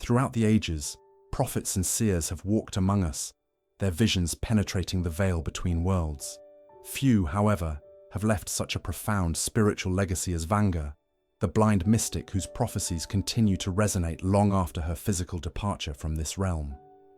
Throughout the ages, prophets and seers have walked among us, their visions penetrating the veil between worlds. Few, however, have left such a profound spiritual legacy as Vanga, the blind mystic whose prophecies continue to resonate long after her physical departure from this realm.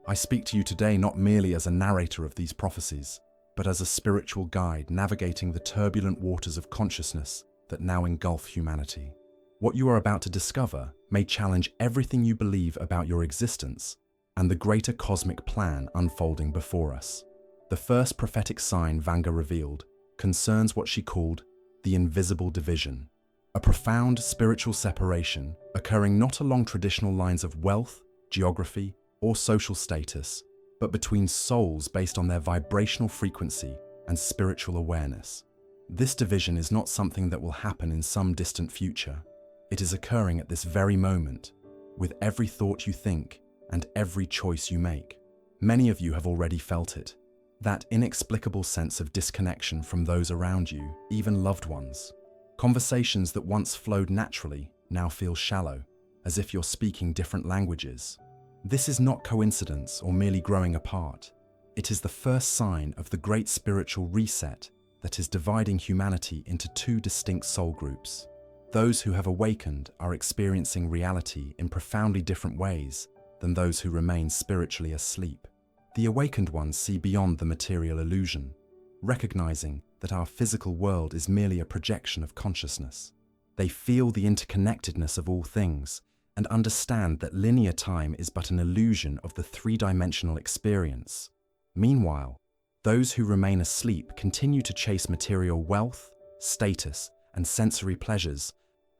I speak to you today not merely as a narrator of these prophecies, but as a spiritual guide navigating the turbulent waters of consciousness that now engulf humanity. What you are about to discover may challenge everything you believe about your existence and the greater cosmic plan unfolding before us. The first prophetic sign Vanga revealed concerns what she called the invisible division, a profound spiritual separation occurring not along traditional lines of wealth, geography, or social status, but between souls based on their vibrational frequency and spiritual awareness. This division is not something that will happen in some distant future. It is occurring at this very moment, with every thought you think and every choice you make. Many of you have already felt it, that inexplicable sense of disconnection from those around you, even loved ones. Conversations that once flowed naturally now feel shallow, as if you're speaking different languages. This is not coincidence or merely growing apart. It is the first sign of the great spiritual reset that is dividing humanity into two distinct soul groups. Those who have awakened are experiencing reality in profoundly different ways than those who remain spiritually asleep. The awakened ones see beyond the material illusion, recognizing that our physical world is merely a projection of consciousness. They feel the interconnectedness of all things and understand that linear time is but an illusion of the three-dimensional experience. Meanwhile, those who remain asleep continue to chase material wealth, status, and sensory pleasures,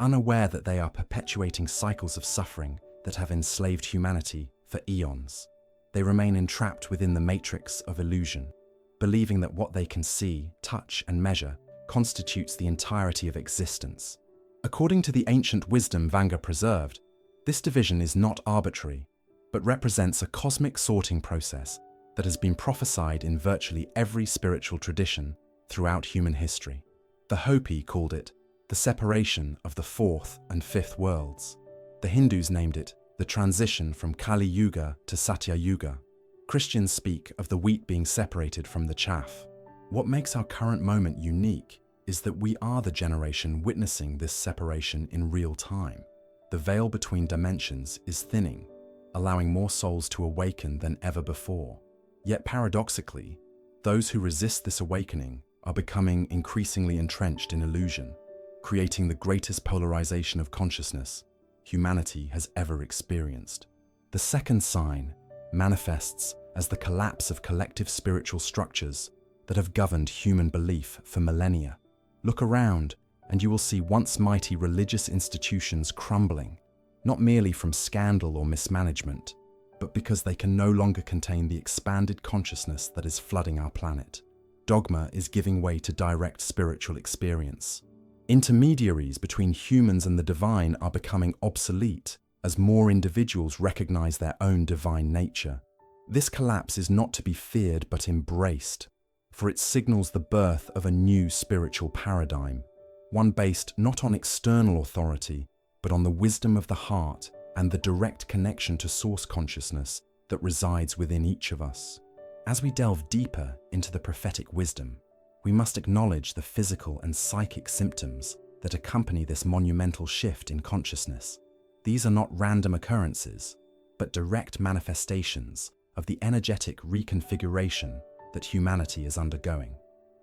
unaware that they are perpetuating cycles of suffering that have enslaved humanity for eons. They remain entrapped within the matrix of illusion, believing that what they can see, touch, and measure constitutes the entirety of existence. According to the ancient wisdom Vanga preserved, this division is not arbitrary, but represents a cosmic sorting process that has been prophesied in virtually every spiritual tradition throughout human history. The Hopi called it the separation of the fourth and fifth worlds. The Hindus named it the transition from Kali Yuga to Satya Yuga. Christians speak of the wheat being separated from the chaff. What makes our current moment unique is that we are the generation witnessing this separation in real time. The veil between dimensions is thinning, allowing more souls to awaken than ever before. Yet paradoxically, those who resist this awakening are becoming increasingly entrenched in illusion, creating the greatest polarization of consciousness humanity has ever experienced. The second sign manifests as the collapse of collective spiritual structures that have governed human belief for millennia. Look around, and you will see once mighty religious institutions crumbling, not merely from scandal or mismanagement, but because they can no longer contain the expanded consciousness that is flooding our planet. Dogma is giving way to direct spiritual experience. Intermediaries between humans and the divine are becoming obsolete as more individuals recognize their own divine nature. This collapse is not to be feared but embraced, for it signals the birth of a new spiritual paradigm, one based not on external authority, but on the wisdom of the heart and the direct connection to source consciousness that resides within each of us. As we delve deeper into the prophetic wisdom, we must acknowledge the physical and psychic symptoms that accompany this monumental shift in consciousness. These are not random occurrences, but direct manifestations of the energetic reconfiguration that humanity is undergoing.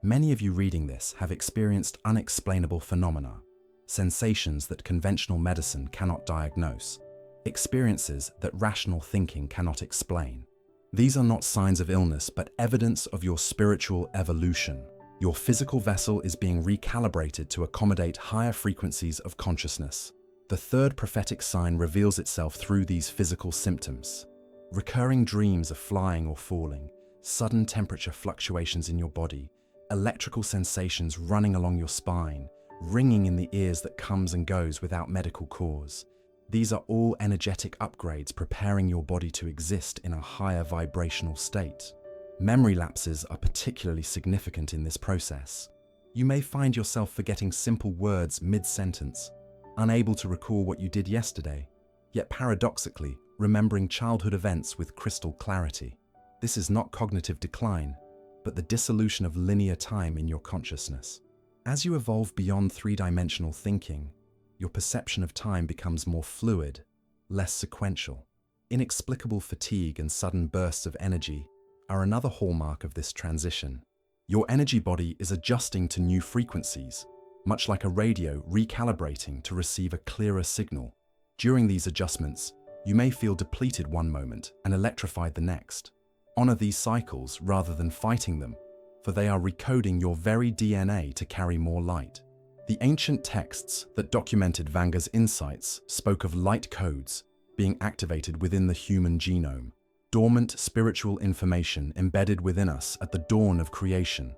Many of you reading this have experienced unexplainable phenomena, sensations that conventional medicine cannot diagnose, experiences that rational thinking cannot explain. These are not signs of illness, but evidence of your spiritual evolution. Your physical vessel is being recalibrated to accommodate higher frequencies of consciousness. The third prophetic sign reveals itself through these physical symptoms. Recurring dreams of flying or falling, sudden temperature fluctuations in your body, electrical sensations running along your spine, ringing in the ears that comes and goes without medical cause. These are all energetic upgrades preparing your body to exist in a higher vibrational state. Memory lapses are particularly significant in this process. You may find yourself forgetting simple words mid-sentence, unable to recall what you did yesterday, yet paradoxically remembering childhood events with crystal clarity. This is not cognitive decline, but the dissolution of linear time in your consciousness. As you evolve beyond three-dimensional thinking, your perception of time becomes more fluid, less sequential. Inexplicable fatigue and sudden bursts of energy are another hallmark of this transition. Your energy body is adjusting to new frequencies, much like a radio recalibrating to receive a clearer signal. During these adjustments, you may feel depleted one moment and electrified the next. Honor these cycles rather than fighting them, for they are recoding your very DNA to carry more light. The ancient texts that documented Vanga's insights spoke of light codes being activated within the human genome, dormant spiritual information embedded within us at the dawn of creation,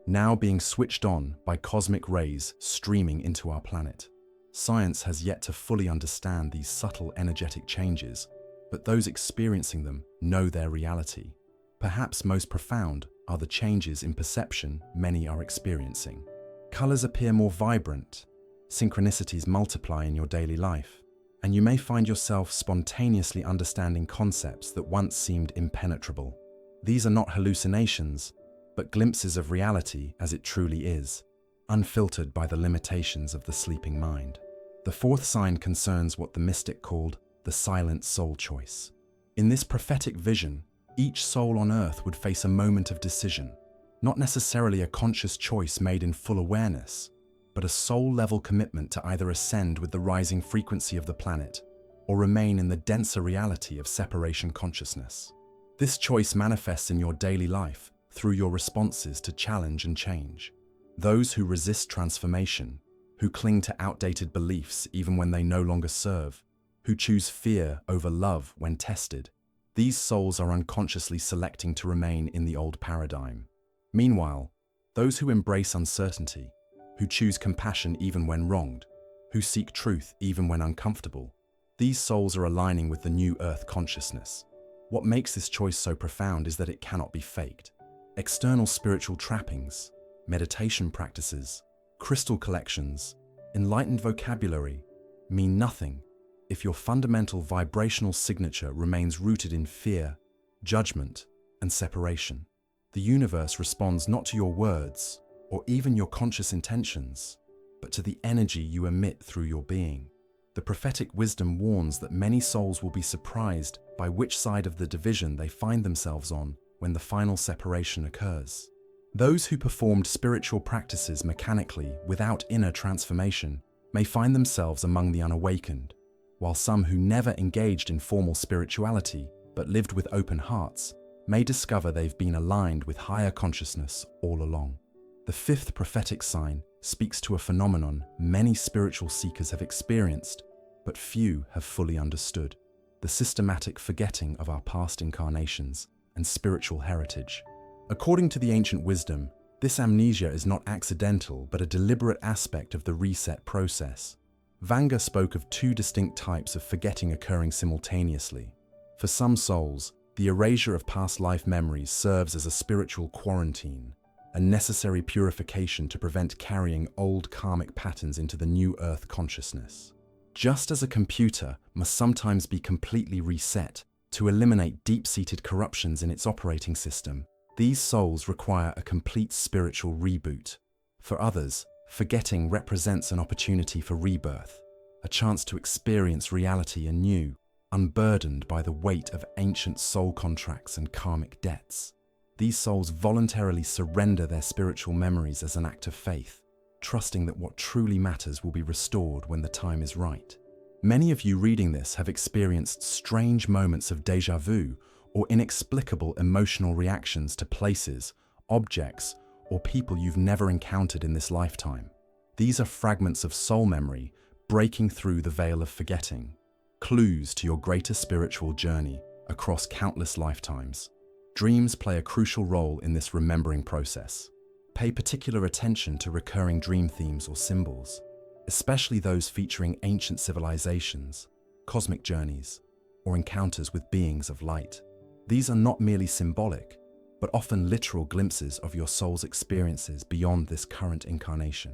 now being switched on by cosmic rays streaming into our planet. Science has yet to fully understand these subtle energetic changes, but those experiencing them know their reality. Perhaps most profound are the changes in perception many are experiencing. Colors appear more vibrant, synchronicities multiply in your daily life, and you may find yourself spontaneously understanding concepts that once seemed impenetrable. These are not hallucinations, but glimpses of reality as it truly is, unfiltered by the limitations of the sleeping mind. The fourth sign concerns what the mystic called the silent soul choice. In this prophetic vision, each soul on earth would face a moment of decision, not necessarily a conscious choice made in full awareness, but a soul-level commitment to either ascend with the rising frequency of the planet or remain in the denser reality of separation consciousness. This choice manifests in your daily life through your responses to challenge and change. Those who resist transformation, who cling to outdated beliefs even when they no longer serve, who choose fear over love when tested, these souls are unconsciously selecting to remain in the old paradigm. Meanwhile, those who embrace uncertainty, who choose compassion even when wronged, who seek truth even when uncomfortable, these souls are aligning with the new earth consciousness. What makes this choice so profound is that it cannot be faked. External spiritual trappings, meditation practices, crystal collections, enlightened vocabulary mean nothing if your fundamental vibrational signature remains rooted in fear, judgment, and separation. The universe responds not to your words or even your conscious intentions, but to the energy you emit through your being. The prophetic wisdom warns that many souls will be surprised by which side of the division they find themselves on when the final separation occurs. Those who performed spiritual practices mechanically without inner transformation may find themselves among the unawakened, while some who never engaged in formal spirituality but lived with open hearts may discover they've been aligned with higher consciousness all along. The fifth prophetic sign speaks to a phenomenon many spiritual seekers have experienced, but few have fully understood: the systematic forgetting of our past incarnations and spiritual heritage. According to the ancient wisdom, this amnesia is not accidental but a deliberate aspect of the reset process. Vanga spoke of two distinct types of forgetting occurring simultaneously. For some souls, the erasure of past life memories serves as a spiritual quarantine, a necessary purification to prevent carrying old karmic patterns into the new earth consciousness. Just as a computer must sometimes be completely reset to eliminate deep-seated corruptions in its operating system, these souls require a complete spiritual reboot. For others, forgetting represents an opportunity for rebirth, a chance to experience reality anew, unburdened by the weight of ancient soul contracts and karmic debts. These souls voluntarily surrender their spiritual memories as an act of faith, trusting that what truly matters will be restored when the time is right. Many of you reading this have experienced strange moments of déjà vu or inexplicable emotional reactions to places, objects, or people you've never encountered in this lifetime. These are fragments of soul memory breaking through the veil of forgetting, clues to your greater spiritual journey across countless lifetimes. Dreams play a crucial role in this remembering process. Pay particular attention to recurring dream themes or symbols, especially those featuring ancient civilizations, cosmic journeys, or encounters with beings of light. These are not merely symbolic, but often literal glimpses of your soul's experiences beyond this current incarnation.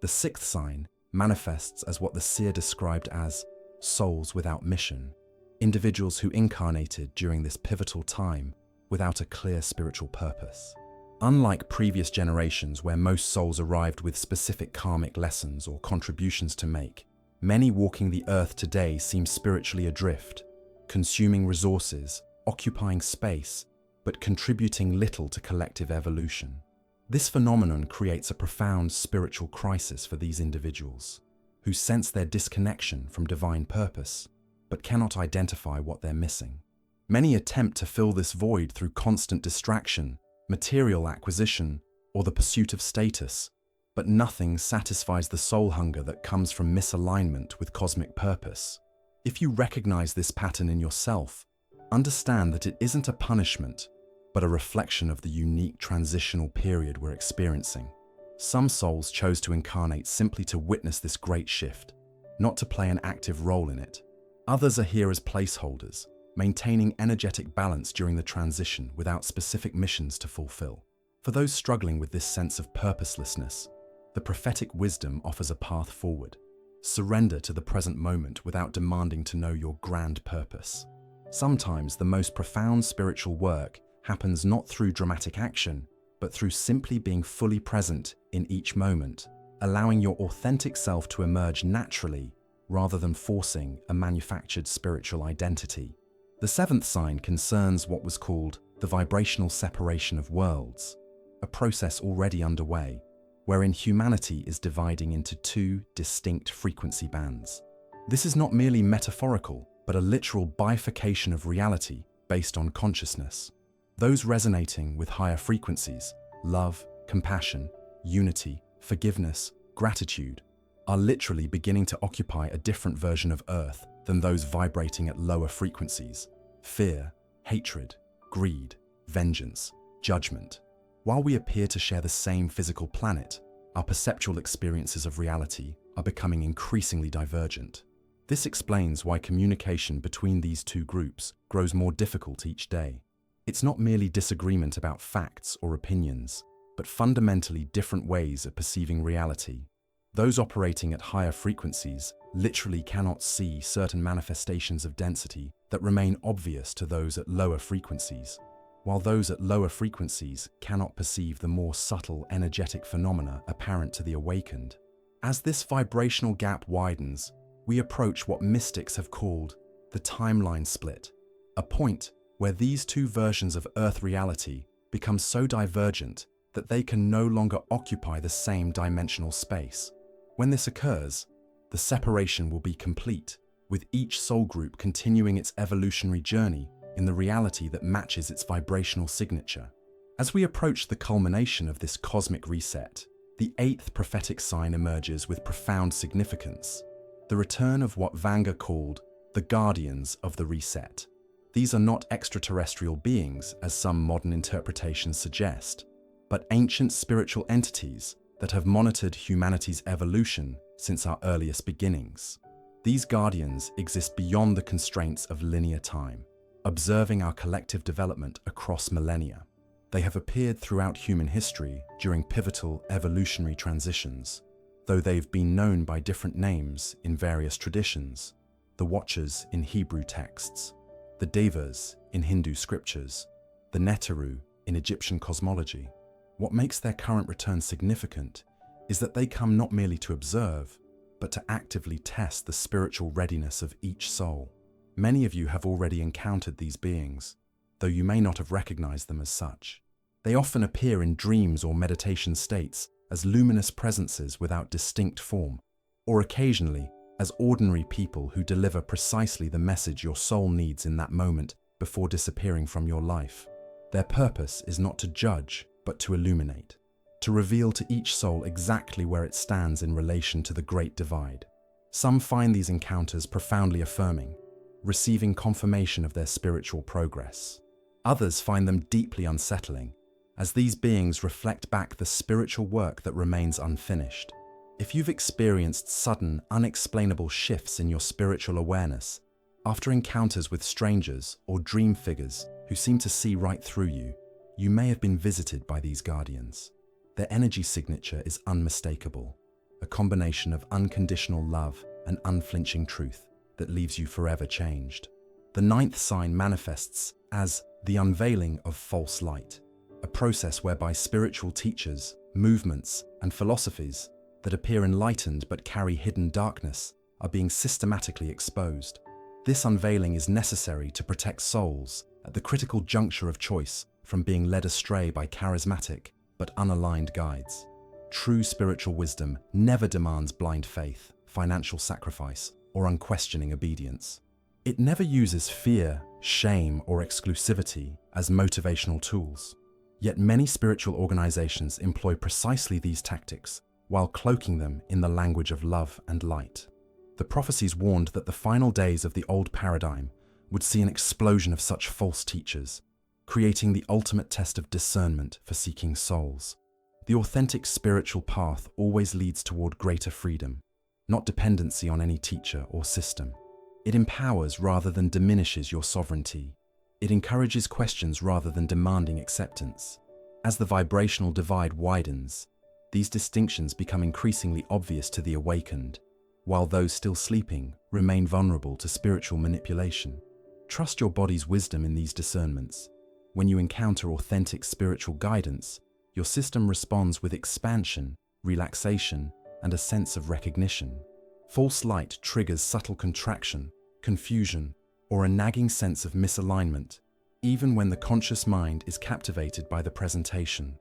The sixth sign manifests as what the seer described as souls without mission. individuals who incarnated during this pivotal time without a clear spiritual purpose. Unlike previous generations where most souls arrived with specific karmic lessons or contributions to make, many walking the earth today seem spiritually adrift, consuming resources, occupying space, but contributing little to collective evolution. This phenomenon creates a profound spiritual crisis for these individuals, who sense their disconnection from divine purpose, but cannot identify what they're missing. Many attempt to fill this void through constant distraction, material acquisition, or the pursuit of status, but nothing satisfies the soul hunger that comes from misalignment with cosmic purpose. If you recognize this pattern in yourself, understand that it isn't a punishment, but a reflection of the unique transitional period we're experiencing. Some souls chose to incarnate simply to witness this great shift, not to play an active role in it. Others are here as placeholders, maintaining energetic balance during the transition without specific missions to fulfill. For those struggling with this sense of purposelessness, the prophetic wisdom offers a path forward. Surrender to the present moment without demanding to know your grand purpose. Sometimes the most profound spiritual work happens not through dramatic action, but through simply being fully present in each moment, allowing your authentic self to emerge naturally rather than forcing a manufactured spiritual identity. The seventh sign concerns what was called the vibrational separation of worlds, a process already underway, wherein humanity is dividing into two distinct frequency bands. This is not merely metaphorical, but a literal bifurcation of reality based on consciousness. Those resonating with higher frequencies, love, compassion, unity, forgiveness, gratitude, are literally beginning to occupy a different version of Earth than those vibrating at lower frequencies: fear, hatred, greed, vengeance, judgment. While we appear to share the same physical planet, our perceptual experiences of reality are becoming increasingly divergent. This explains why communication between these two groups grows more difficult each day. It's not merely disagreement about facts or opinions, but fundamentally different ways of perceiving reality. Those operating at higher frequencies literally cannot see certain manifestations of density that remain obvious to those at lower frequencies, while those at lower frequencies cannot perceive the more subtle energetic phenomena apparent to the awakened. As this vibrational gap widens, we approach what mystics have called the timeline split, a point where these two versions of Earth reality become so divergent that they can no longer occupy the same dimensional space. When this occurs, the separation will be complete, with each soul group continuing its evolutionary journey in the reality that matches its vibrational signature. As we approach the culmination of this cosmic reset, the eighth prophetic sign emerges with profound significance: the return of what Vanga called the guardians of the reset. These are not extraterrestrial beings, as some modern interpretations suggest, but ancient spiritual entities that have monitored humanity's evolution since our earliest beginnings. These guardians exist beyond the constraints of linear time, observing our collective development across millennia. They have appeared throughout human history during pivotal evolutionary transitions, though they've been known by different names in various traditions: the Watchers in Hebrew texts, the Devas in Hindu scriptures, the Neteru in Egyptian cosmology. What makes their current return significant is that they come not merely to observe, but to actively test the spiritual readiness of each soul. Many of you have already encountered these beings, though you may not have recognized them as such. They often appear in dreams or meditation states as luminous presences without distinct form, or occasionally as ordinary people who deliver precisely the message your soul needs in that moment before disappearing from your life. Their purpose is not to judge, but to illuminate, to reveal to each soul exactly where it stands in relation to the Great Divide. Some find these encounters profoundly affirming, receiving confirmation of their spiritual progress. Others find them deeply unsettling, as these beings reflect back the spiritual work that remains unfinished. If you've experienced sudden, unexplainable shifts in your spiritual awareness after encounters with strangers or dream figures who seem to see right through you, you may have been visited by these guardians. Their energy signature is unmistakable, a combination of unconditional love and unflinching truth that leaves you forever changed. The ninth sign manifests as the unveiling of false light, a process whereby spiritual teachers, movements, and philosophies that appear enlightened but carry hidden darkness are being systematically exposed. This unveiling is necessary to protect souls at the critical juncture of choice from being led astray by charismatic but unaligned guides. True spiritual wisdom never demands blind faith, financial sacrifice, or unquestioning obedience. It never uses fear, shame, or exclusivity as motivational tools. Yet many spiritual organizations employ precisely these tactics while cloaking them in the language of love and light. The prophecies warned that the final days of the old paradigm would see an explosion of such false teachers, creating the ultimate test of discernment for seeking souls. The authentic spiritual path always leads toward greater freedom, not dependency on any teacher or system. It empowers rather than diminishes your sovereignty. It encourages questions rather than demanding acceptance. As the vibrational divide widens, these distinctions become increasingly obvious to the awakened, while those still sleeping remain vulnerable to spiritual manipulation. Trust your body's wisdom in these discernments. When you encounter authentic spiritual guidance, your system responds with expansion, relaxation, and a sense of recognition. False light triggers subtle contraction, confusion, or a nagging sense of misalignment, even when the conscious mind is captivated by the presentation.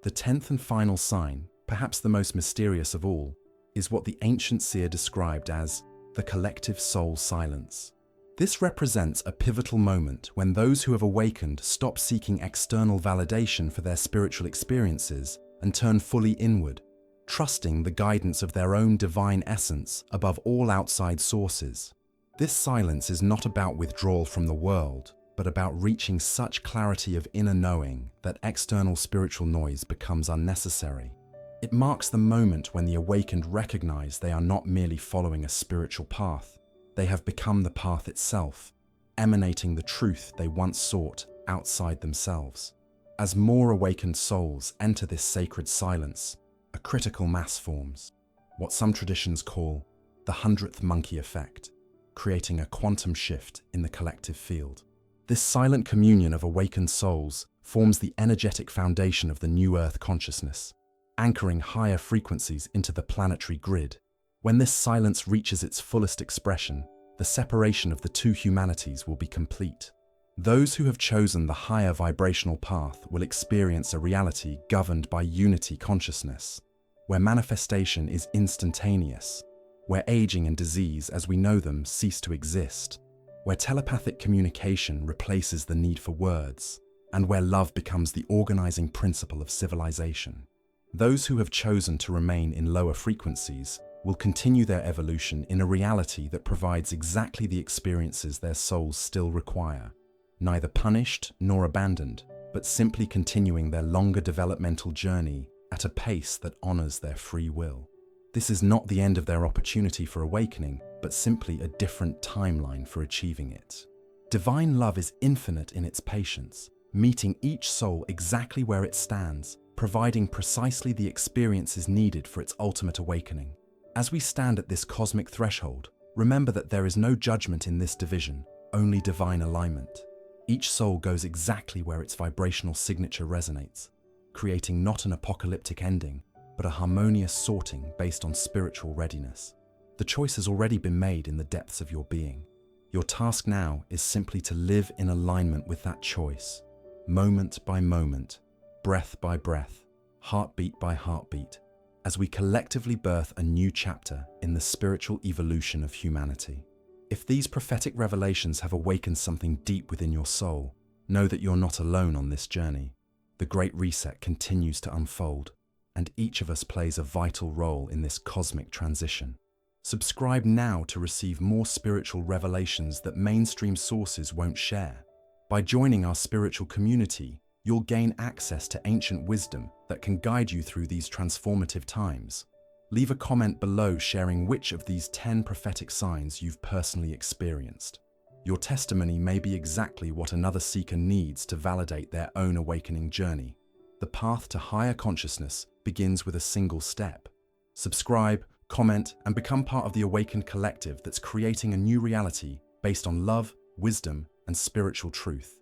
The 10th and final sign, perhaps the most mysterious of all, is what the ancient seer described as the collective soul silence. This represents a pivotal moment when those who have awakened stop seeking external validation for their spiritual experiences and turn fully inward, trusting the guidance of their own divine essence above all outside sources. This silence is not about withdrawal from the world, but about reaching such clarity of inner knowing that external spiritual noise becomes unnecessary. It marks the moment when the awakened recognize they are not merely following a spiritual path. They have become the path itself, emanating the truth they once sought outside themselves. As more awakened souls enter this sacred silence, a critical mass forms, what some traditions call the 100th monkey effect, creating a quantum shift in the collective field. This silent communion of awakened souls forms the energetic foundation of the new Earth consciousness, anchoring higher frequencies into the planetary grid. When this silence reaches its fullest expression, the separation of the two humanities will be complete. Those who have chosen the higher vibrational path will experience a reality governed by unity consciousness, where manifestation is instantaneous, where aging and disease as we know them cease to exist, where telepathic communication replaces the need for words, and where love becomes the organizing principle of civilization. Those who have chosen to remain in lower frequencies will continue their evolution in a reality that provides exactly the experiences their souls still require, neither punished nor abandoned, but simply continuing their longer developmental journey at a pace that honors their free will. This is not the end of their opportunity for awakening, but simply a different timeline for achieving it. Divine love is infinite in its patience, meeting each soul exactly where it stands, providing precisely the experiences needed for its ultimate awakening. As we stand at this cosmic threshold, remember that there is no judgment in this division, only divine alignment. Each soul goes exactly where its vibrational signature resonates, creating not an apocalyptic ending, but a harmonious sorting based on spiritual readiness. The choice has already been made in the depths of your being. Your task now is simply to live in alignment with that choice, moment by moment, breath by breath, heartbeat by heartbeat, as we collectively birth a new chapter in the spiritual evolution of humanity. If these prophetic revelations have awakened something deep within your soul, know that you're not alone on this journey. The Great Reset continues to unfold, and each of us plays a vital role in this cosmic transition. Subscribe now to receive more spiritual revelations that mainstream sources won't share. By joining our spiritual community, you'll gain access to ancient wisdom that can guide you through these transformative times. Leave a comment below sharing which of these 10 prophetic signs you've personally experienced. Your testimony may be exactly what another seeker needs to validate their own awakening journey. The path to higher consciousness begins with a single step. Subscribe, comment, and become part of the awakened collective that's creating a new reality based on love, wisdom, and spiritual truth.